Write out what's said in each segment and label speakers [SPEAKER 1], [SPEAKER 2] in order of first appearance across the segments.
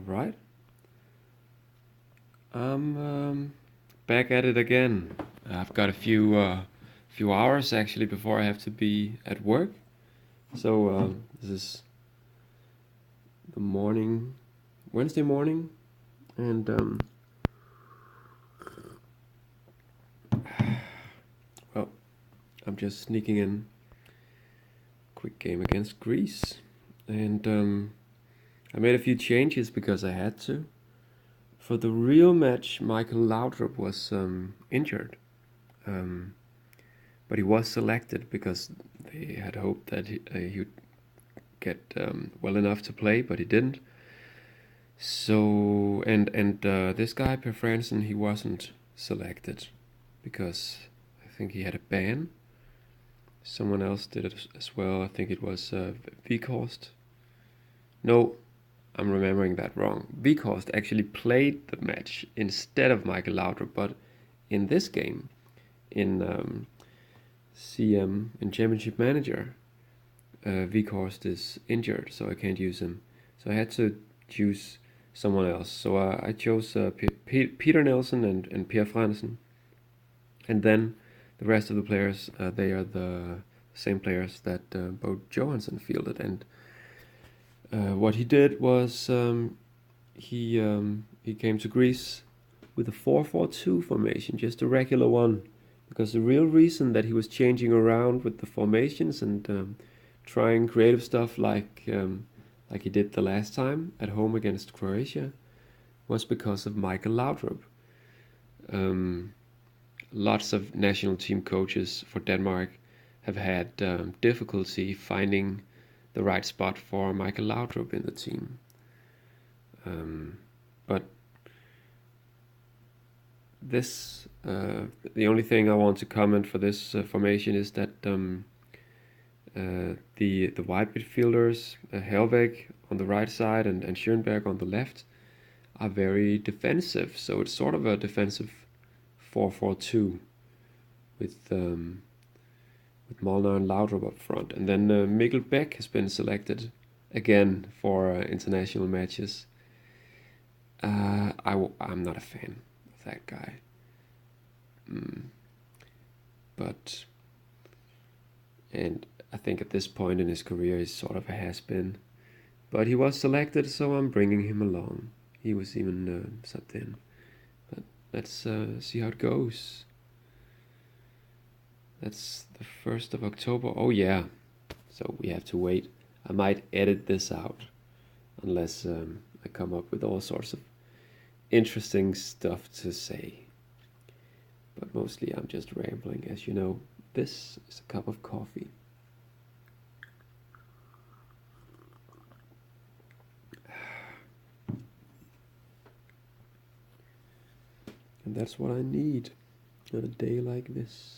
[SPEAKER 1] Right. I'm back at it again. I've got a few hours actually before I have to be at work. So this is the morning, Wednesday morning, and well, I'm just sneaking in. Quick game against Greece, and I made a few changes because I had to. For the real match, Michael Laudrup was injured, um, but he was selected because they had hoped that he would get well enough to play, but he didn't. So and this guy Per Fransen, he wasn't selected because I think he had a ban. Someone else did it as well. I think it was Vikhorst. No, I'm remembering that wrong. Vikhorst actually played the match instead of Michael Laudrup, but in this game, in CM, in Championship Manager, Vikhorst is injured, so I can't use him. So I had to choose someone else. So I chose Peter Nelson and Per Fransen. And then the rest of the players, they are the same players that Bo Johansson fielded. And what he did was he came to Greece with a 4-4-2 formation, just a regular one. Because the real reason that he was changing around with the formations and trying creative stuff like he did the last time at home against Croatia was because of Michael Laudrup. Lots of national team coaches for Denmark have had difficulty finding the right spot for Michael Laudrup in the team. But this, the only thing I want to comment for this formation is that the wide midfielders, Helveg on the right side and Schönberg on the left, are very defensive. So it's sort of a defensive 4-4-2 with Molnar and Laudrup up front. And then Mikkel Beck has been selected again for international matches. I'm not a fan of that guy. But, and I think at this point in his career he's sort of a has-been. But he was selected, so I'm bringing him along. He was even subbed in. But let's see how it goes. That's the 1st of October. Oh yeah, so we have to wait. I might edit this out unless I come up with all sorts of interesting stuff to say. But mostly I'm just rambling. As you know, this is a cup of coffee. And that's what I need on a day like this.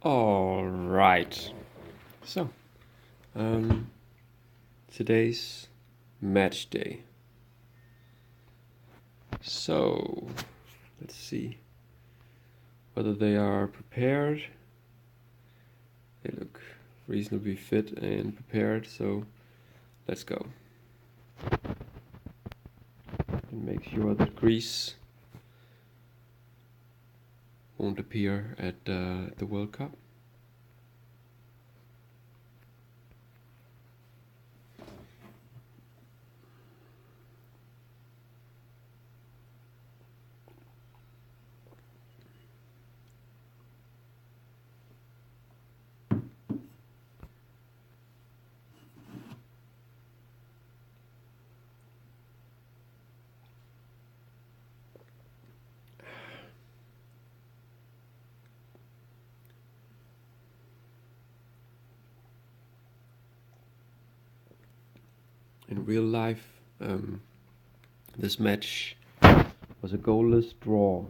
[SPEAKER 1] All right. So, today's match day. So, let's see whether they are prepared. They look reasonably fit and prepared, so let's go. And make sure that grease won't appear at the World Cup. In real life, this match was a goalless draw,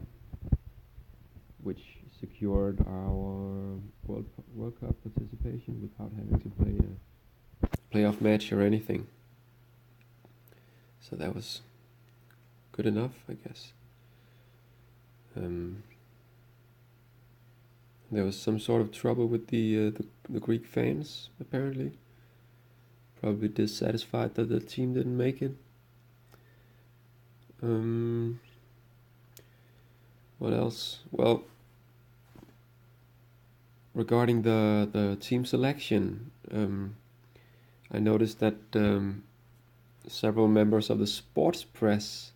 [SPEAKER 1] which secured our World Cup participation without having to play a playoff match or anything. So that was good enough, I guess. There was some sort of trouble with the Greek fans, apparently. Probably dissatisfied that the team didn't make it. What else? Well, regarding the team selection, I noticed that several members of the sports press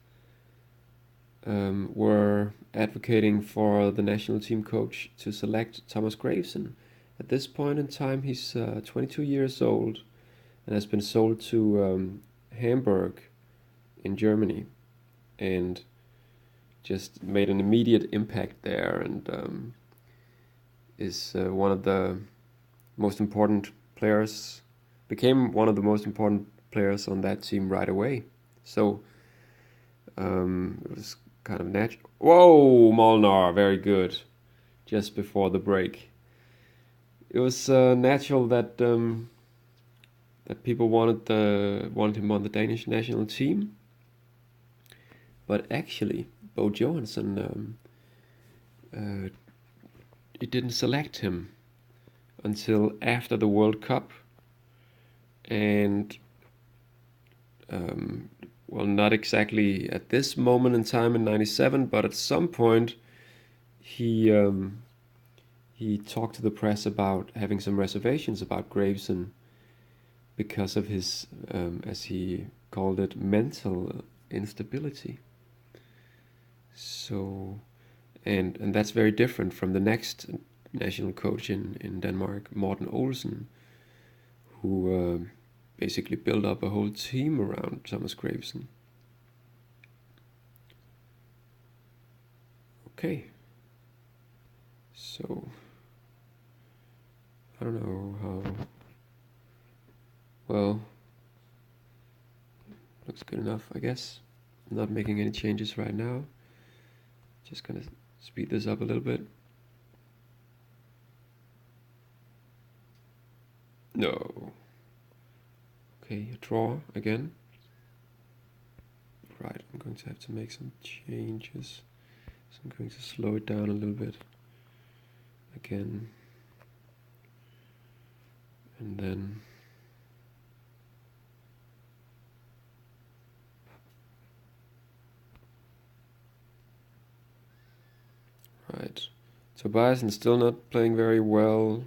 [SPEAKER 1] were advocating for the national team coach to select Thomas Gravesen. At this point in time, he's 22 years old and has been sold to Hamburg in Germany, and just made an immediate impact there, and is one of the most important players, became one of the most important players on that team right away. So it was kind of natural. Whoa, Molnar, very good. Just before the break, it was natural that that people wanted him on the Danish national team. But actually, Johansson, it didn't select him until after the World Cup, and well, not exactly at this moment in time in '97, but at some point he talked to the press about having some reservations about Gravesen because of his, as he called it, mental instability. So, and that's very different from the next national coach in Denmark, Morten Olsen, who basically built up a whole team around Thomas Gravesen. Okay, so I don't know how well. Looks good enough, I guess. I'm not making any changes right now. Just gonna speed this up a little bit. No. Okay, a draw again. Right, I'm going to have to make some changes. So I'm going to slow it down a little bit again. And then right. Tobiasen still not playing very well.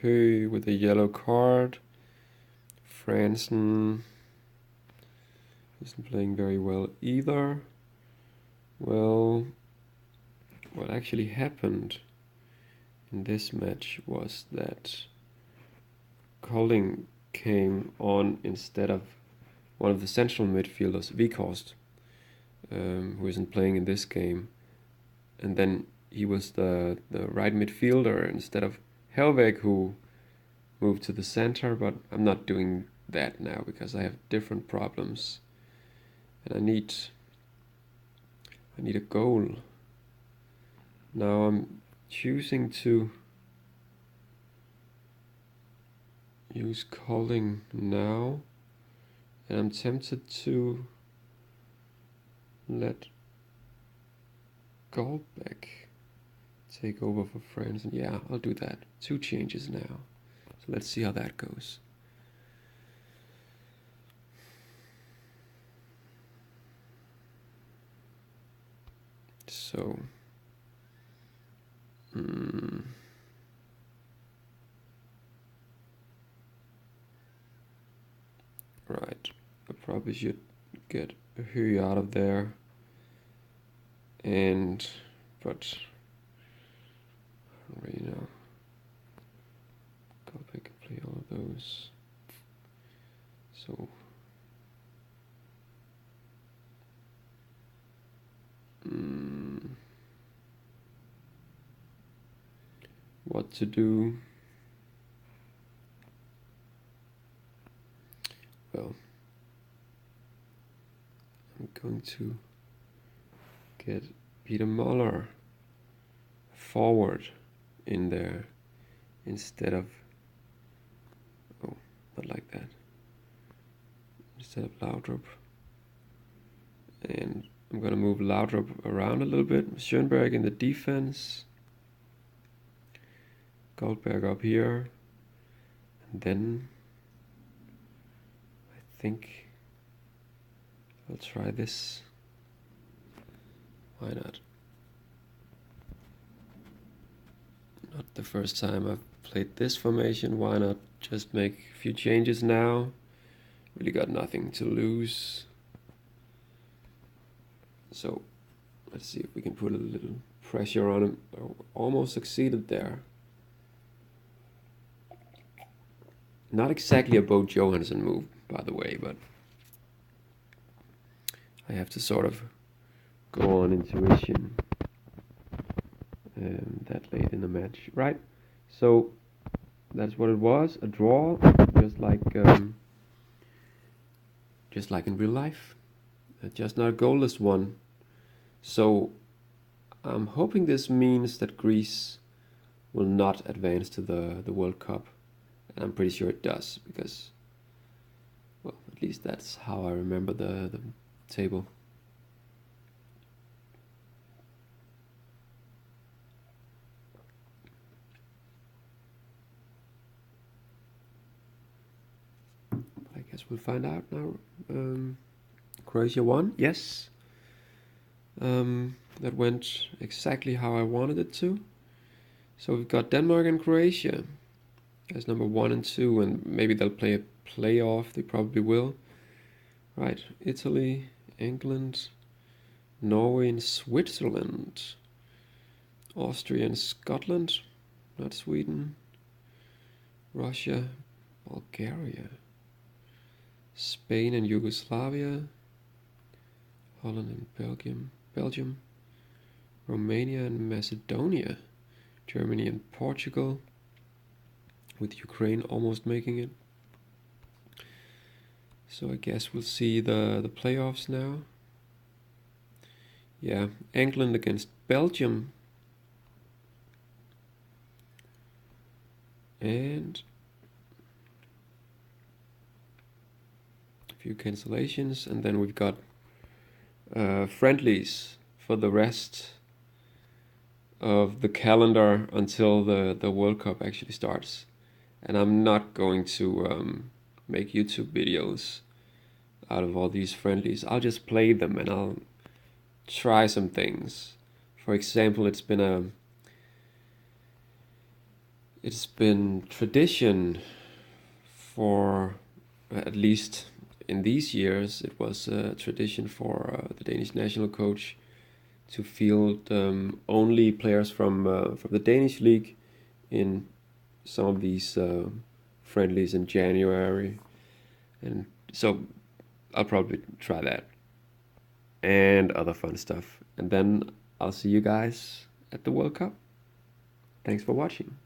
[SPEAKER 1] Høgh with a yellow card. Fransen isn't playing very well either. Well, what actually happened in this match was that Kolding came on instead of one of the central midfielders, Vikhorst, who isn't playing in this game. And then he was the right midfielder instead of Helveg, who moved to the center, but I'm not doing that now because I have different problems. And I need a goal. Now I'm choosing to use calling now, and I'm tempted to let Goldbeck take over for France, and yeah, I'll do that. 2 changes now, so let's see how that goes. So right, I probably should get Hu out of there, but I don't really know. Goldbeck can play all of those. So what to do? Well, I'm going to get Peter Muller forward in there instead of, oh, not like that, instead of Laudrup. And I'm gonna move Laudrup around a little bit. Schoenberg in the defense, Goldberg up here, and then I think I'll try this. Why not? Not the first time I've played this formation. Why not just make a few changes now? Really got nothing to lose. So let's see if we can put a little pressure on him. Almost succeeded there. Not exactly a Bo Johansson move, by the way, but I have to sort of go on intuition that late in the match. Right, so that's what it was, a draw, just like in real life, just not a goalless one. So I'm hoping this means that Greece will not advance to the World Cup, and I'm pretty sure it does, because, well, at least that's how I remember the table. I guess we'll find out now. Croatia won, yes. That went exactly how I wanted it to. So we've got Denmark and Croatia as number 1 and 2, and maybe they'll play a playoff. They probably will. Right, Italy, England, Norway and Switzerland, Austria and Scotland, not Sweden, Russia, Bulgaria, Spain and Yugoslavia, Holland and Belgium, Romania and Macedonia, Germany and Portugal, with Ukraine almost making it. So I guess we'll see the playoffs now. Yeah, England against Belgium. And a few cancellations, and then we've got friendlies for the rest of the calendar until the World Cup actually starts. And I'm not going to make YouTube videos out of all these friendlies. I'll just play them and I'll try some things. For example, it's been tradition for, at least in these years, it was a tradition for the Danish national coach to field only players from the Danish league in some of these friendlies in January, and so I'll probably try that and other fun stuff, and then I'll see you guys at the World Cup. Thanks for watching.